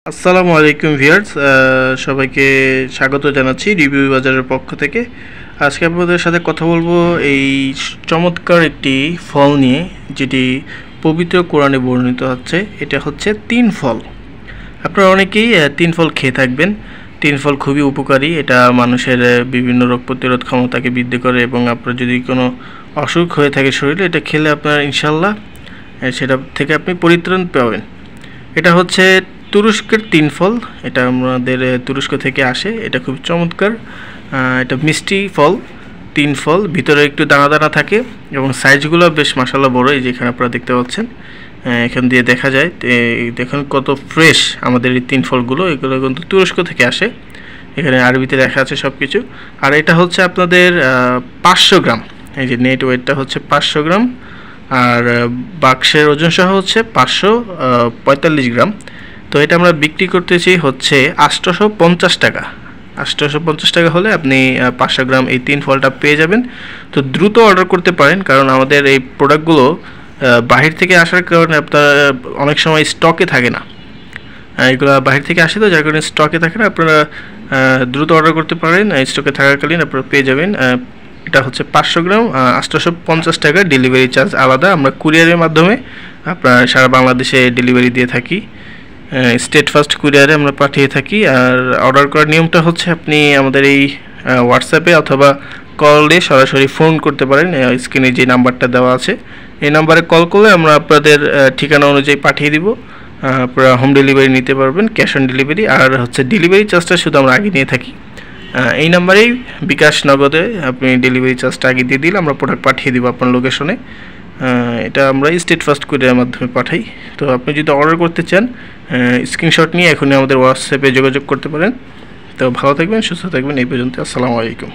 আসসালামু আলাইকুম ভিউয়ার্স, সবাইকে স্বাগত জানাচ্ছি রিভিউ বাজারের পক্ষ থেকে। আজকে আপনাদের সাথে কথা বলবো এই চমৎকার একটি ফল নিয়ে, যেটি পবিত্র কোরআনে বর্ণিত হচ্ছে। এটা হচ্ছে তিন ফল। আপনারা অনেকেই তিন ফল খেয়ে থাকবেন। তিন ফল খুবই উপকারী। এটা মানুষের বিভিন্ন রোগ প্রতিরোধ ক্ষমতাকে বৃদ্ধি করে এবং আপনার যদি কোনো অসুখ হয়ে থাকে শরীরে, এটা খেলে আপনার ইনশাল্লাহ সেটা থেকে আপনি পরিত্রাণ পাবেন। এটা হচ্ছে তুরস্কের তিন ফল। এটা আমাদের তুরস্ক থেকে আসে। এটা খুব চমৎকার। এটা মিষ্টি ফল, তিন ফল, ভিতরে একটু দানা দানা থাকে এবং সাইজগুলো বেশ মাশাআল্লাহ বড়। এই যেখানে আপনারা দেখতে পাচ্ছেন, এখান দিয়ে দেখা যায়। দেখুন কত ফ্রেশ আমাদের এই তিন ফলগুলো। এগুলো কিন্তু তুরস্ক থেকে আসে। এখানে আরবিতে লেখা আছে সব কিছু। আর এটা হচ্ছে আপনাদের 500 গ্রাম। এই যে নেট ওয়েটটা হচ্ছে 500 গ্রাম, আর বাক্সের ওজন সহ হচ্ছে 545 গ্রাম। তো এটা আমরা বিক্রি করতেছি হচ্ছে 850 টাকা। 850 টাকা হলে আপনি 500 গ্রাম এই তিন ফলটা পেয়ে যাবেন। তো দ্রুত অর্ডার করতে পারেন, কারণ আমাদের এই প্রোডাক্টগুলো বাহির থেকে আসার কারণে আপনার অনেক সময় স্টকে থাকে না। এগুলো বাহির থেকে আসে, তো যার কারণে স্টকে থাকে না। আপনারা দ্রুত অর্ডার করতে পারেন। স্টকে থাকাকালীন আপনারা পেয়ে যাবেন। এটা হচ্ছে 500 গ্রাম, 850 টাকা। ডেলিভারি চার্জ আলাদা। আমরা কুরিয়ারের মাধ্যমে আপনার সারা বাংলাদেশে ডেলিভারি দিয়ে থাকি। স্টেট ফার্স্ট কুরিয়ারে আমরা পাঠিয়ে থাকি। আর অর্ডার করার নিয়মটা হচ্ছে, আপনি আমাদের এই হোয়াটসঅ্যাপে অথবা কলে সরাসরি ফোন করতে পারেন। স্ক্রিনে যে নাম্বারটা দেওয়া আছে, এই নাম্বারে কল করলে আমরা আপনাদের ঠিকানা অনুযায়ী পাঠিয়ে দিব। আপনারা হোম ডেলিভারি নিতে পারবেন, ক্যাশ অন ডেলিভারি। আর হচ্ছে ডেলিভারি চার্জটা শুধু আমরা আগে নিয়ে থাকি। এই নাম্বারেই বিকাশ নগদে আপনি ডেলিভারি চার্জটা আগে দিয়ে দিলে আমরা প্রোডাক্ট পাঠিয়ে দেবো আপনার লোকেশনে। এটা আমরা স্টেট ফার্স্ট কুরিয়ারের মাধ্যমে পাঠাই। তো আপনি যদি অর্ডার করতে চান, স্ক্রিনশট নিয়ে এখনই আমাদের হোয়াটসঅ্যাপে যোগাযোগ করতে পারেন। তো ভালো থাকবেন, সুস্থ থাকবেন। এই পর্যন্ত। আসসালামু আলাইকুম।